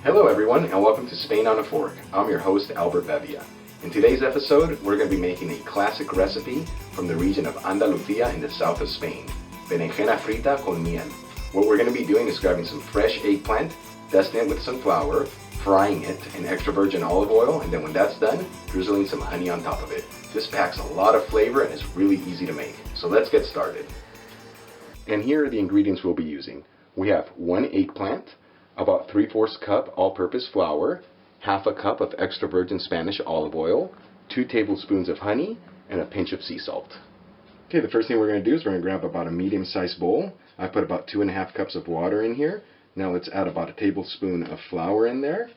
Hello everyone and welcome to Spain on a Fork. I'm your host Albert Bevia. In today's episode, we're going to be making a classic recipe from the region of Andalucía in the south of Spain, berenjena frita con miel. What we're going to be doing is grabbing some fresh eggplant, dusting it with some flour, frying it in extra virgin olive oil, and then when that's done, drizzling some honey on top of it. This packs a lot of flavor and is really easy to make. So let's get started. And here are the ingredients we'll be using. We have 1 eggplant, about 3/4 cup all-purpose flour, half a cup of extra virgin Spanish olive oil, 2 tablespoons of honey, and a pinch of sea salt. Okay, the first thing we're going to do is we're going to grab about a medium-sized bowl. I put about 2.5 cups of water in here. Now let's add about a tablespoon of flour in there,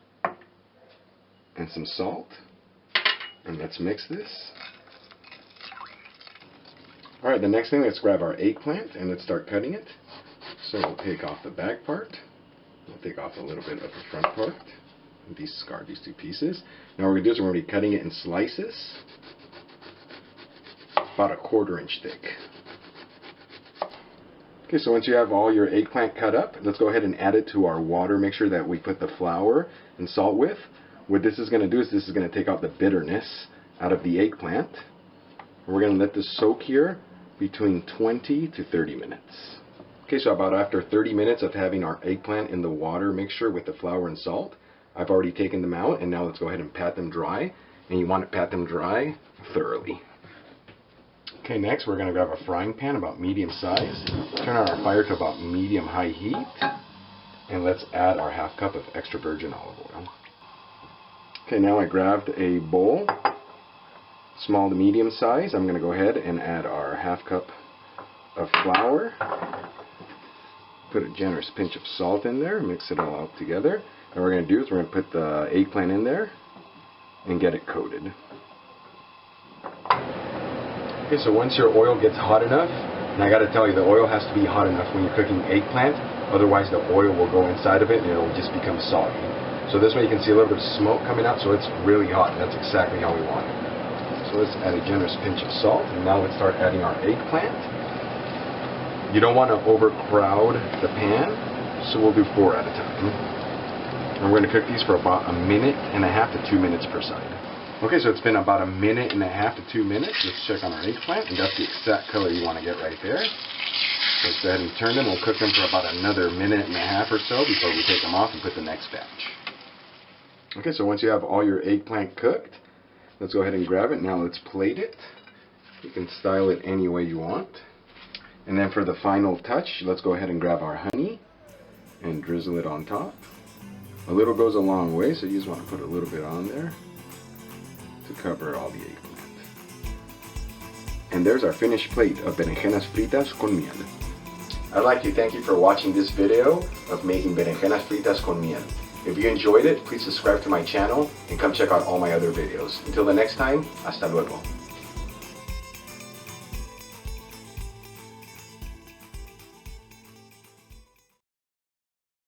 and some salt, and let's mix this. Alright, the next thing, let's grab our eggplant and let's start cutting it. So we'll take off the back part. We'll take off a little bit of the front part. And discard these 2 pieces. Now what we're going to do is we're going to be cutting it in slices. About a 1/4 inch thick. Okay, so once you have all your eggplant cut up, let's go ahead and add it to our water. Make sure that we put the flour and salt with. What this is going to do is this is going to take out the bitterness out of the eggplant. And we're going to let this soak here between 20 to 30 minutes. Okay, so about after 30 minutes of having our eggplant in the water mixture with the flour and salt, I've already taken them out, and now let's go ahead and pat them dry. And you want to pat them dry thoroughly. Okay, next we're going to grab a frying pan about medium size, turn on our fire to about medium-high heat, and let's add our 1/2 cup of extra virgin olive oil. Okay, now I grabbed a bowl, small to medium size. I'm going to go ahead and add our 1/2 cup of flour. Put a generous pinch of salt in there, mix it all up together. And what we're going to do is we're going to put the eggplant in there and get it coated. Okay, so once your oil gets hot enough, and I got to tell you, the oil has to be hot enough when you're cooking eggplant, otherwise the oil will go inside of it and it'll just become soggy. So this way you can see a little bit of smoke coming out, so it's really hot, and that's exactly how we want it. So let's add a generous pinch of salt, and now let's start adding our eggplant. You don't want to overcrowd the pan, so we'll do 4 at a time. And we're going to cook these for about 1.5 minutes to 2 minutes per side. Okay, so it's been about 1.5 minutes to 2 minutes. Let's check on our eggplant, and that's the exact color you want to get right there. So let's go ahead and turn them. We'll cook them for about another 1.5 minutes or so before we take them off and put the next batch. Okay, so once you have all your eggplant cooked, let's go ahead and grab it. Now let's plate it. You can style it any way you want. And then for the final touch, let's go ahead and grab our honey and drizzle it on top. A little goes a long way, so you just want to put a little bit on there to cover all the eggplant. And there's our finished plate of berenjenas fritas con miel. I'd like to thank you for watching this video of making berenjenas fritas con miel. If you enjoyed it, please subscribe to my channel and come check out all my other videos. Until the next time, hasta luego.